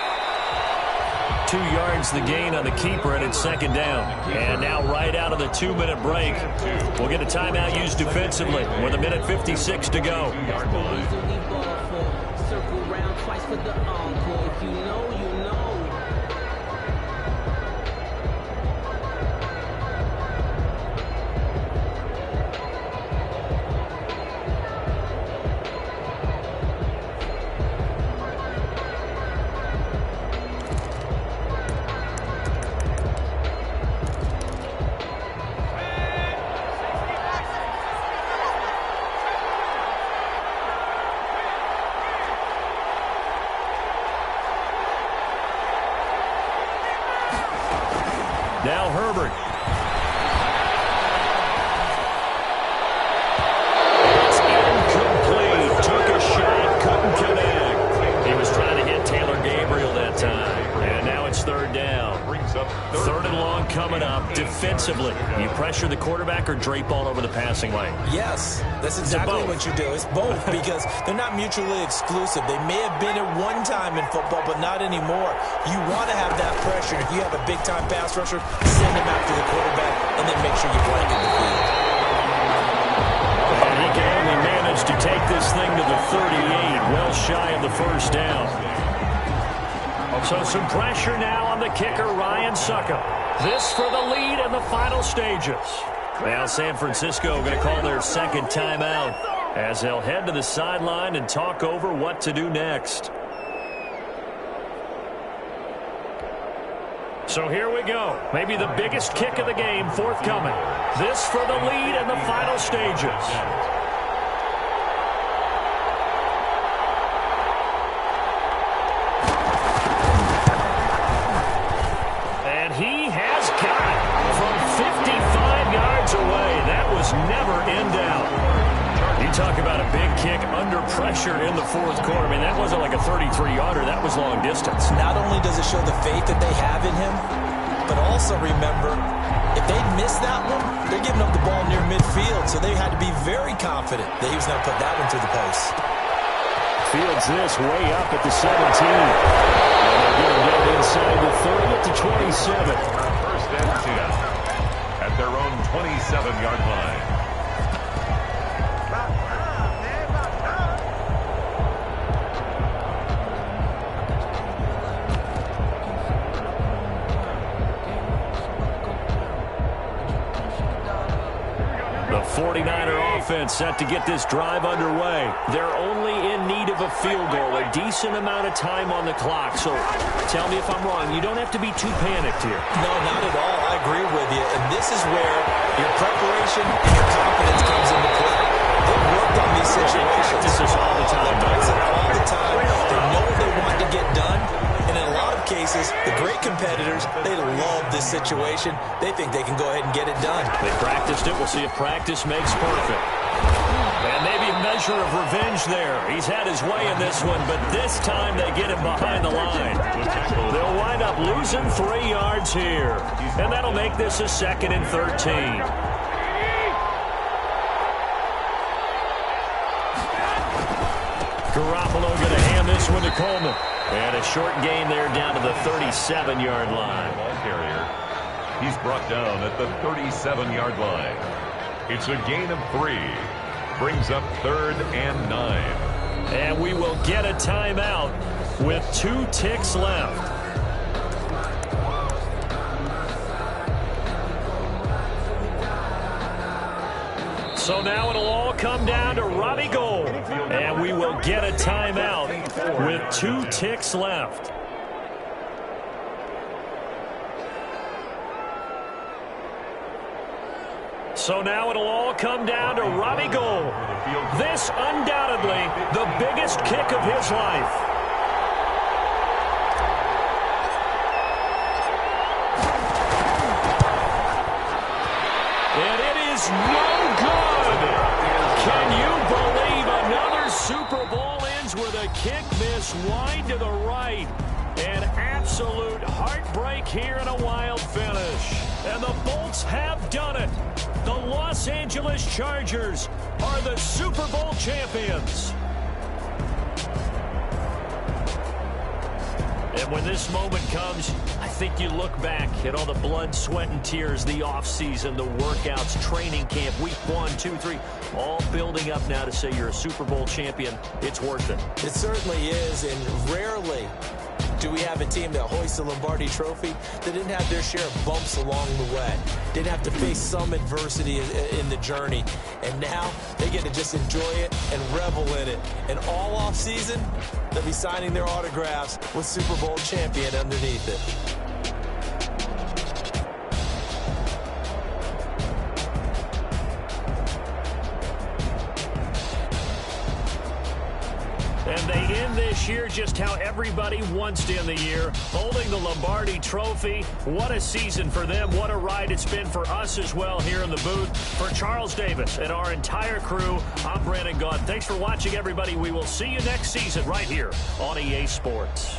2 yards the gain on the keeper, and it's 2nd down. And now right out of the 2-minute break, we'll get a timeout used defensively with 1:56 to go. Circle round twice for the encore. If you know, you know. Now Herbert. It's incomplete. Took a shot, couldn't connect. He was trying to hit Taylor Gabriel that time. And now it's 3rd down. 3rd and long coming up. Defensively, you pressure the quarterback or drape all over the passing lane? Yes, that's exactly what you do. It's both because they're not mutually exclusive. They may have been at one time in football, but not anymore. You want to have that pressure. If you have a big-time pass rusher, send him after the quarterback, and then make sure you blanket the field. And he can only manage to take this thing to the 38, well shy of the 1st down. So some pressure now on the kicker, Ryan Succop. This for the lead in the final stages. Now San Francisco going to call their 2nd timeout as they'll head to the sideline and talk over what to do next. So here we go. Maybe the biggest kick of the game forthcoming. This for the lead in the final stages. Never in doubt. You talk about a big kick under pressure in the 4th quarter. I mean, that wasn't like a 33-yarder. That was long distance. Not only does it show the faith that they have in him, but also remember, if they miss that one, they're giving up the ball near midfield, so they had to be very confident that he was going to put that one through the post. Fields this way up at the 17. And they're going to get inside the 30 to 27. 1st and 10. At their own 27-yard line. The 49er offense set to get this drive underway. They're only in need of a field goal, a decent amount of time on the clock. So tell me if I'm wrong. You don't have to be too panicked here. No, not at all. I agree with you. And this is where your preparation and your confidence comes into play. They've worked on these situations. This is all the time. All the time. They know what they want to get done. And in a lot of cases, the great competitors, they love this situation. They think they can go ahead and get it done. They practiced it. We'll see if practice makes perfect. And maybe a measure of revenge there. He's had his way in this one, but this time they get him behind the line. They'll wind up losing 3 yards here. And that'll make this a 2nd and 13. Garoppolo going to hand this one to Coleman. And a short gain there down to the 37-yard line. Ball carrier. He's brought down at the 37-yard line. It's a gain of 3. Brings up 3rd and 9. And we will get a timeout with 2 ticks left. So now it'll all come down to Robbie Gould. And we will get a timeout with 2 ticks left. So now it'll all come down to Robbie Gould. This undoubtedly the biggest kick of his life. And it is no good. Can you believe another Super Bowl ends with a kick miss wide to the right? An absolute heartbreak here in a wild finish. And the Bolts have done it. The Los Angeles Chargers are the Super Bowl champions. And when this moment comes, I think you look back at all the blood, sweat, and tears, the offseason, the workouts, training camp, week 1, 2, 3, all building up now to say you're a Super Bowl champion. It's worth it. It certainly is, and rarely do we have a team that hoists the Lombardi Trophy that didn't have their share of bumps along the way, didn't have to face some adversity in the journey, and now they get to just enjoy it and revel in it. And all off season, they'll be signing their autographs with Super Bowl champion underneath it. And they end this year just how everybody wants to end the year, holding the Lombardi Trophy. What a season for them. What a ride it's been for us as well here in the booth. For Charles Davis and our entire crew, I'm Brandon Gaudin. Thanks for watching, everybody. We will see you next season right here on EA Sports.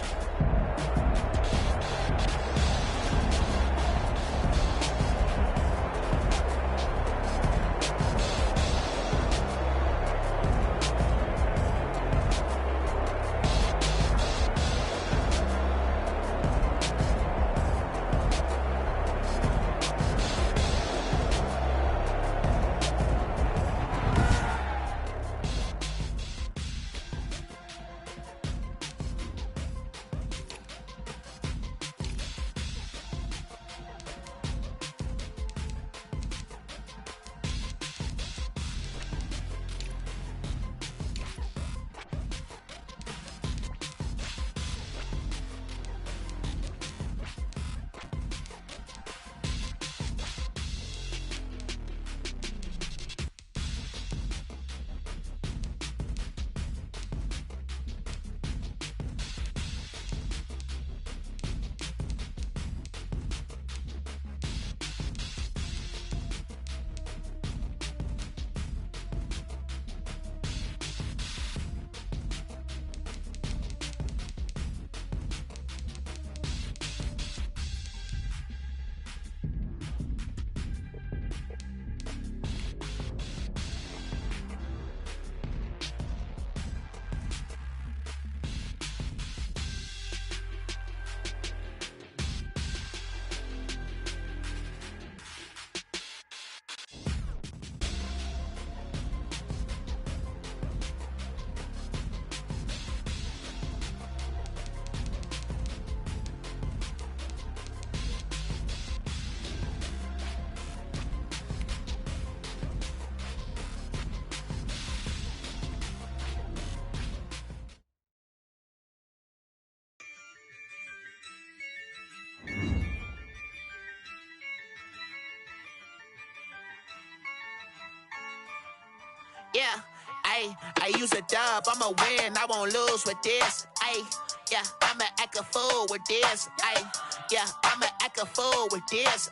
Yeah, I use a dub, I'ma win, I won't lose with this. Yeah, I'ma act a fool with this. Yeah, I'ma act a fool with this.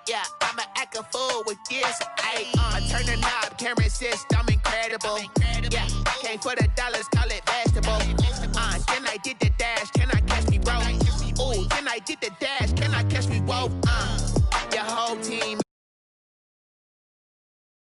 Yeah, I'ma act a fool with this. I turn the knob, camera assist, I'm incredible. Yeah, came for the dollars, call it vegetable. Then I did the dash, can I catch me, bro? Ooh, then I did the dash, can I catch me, whoa?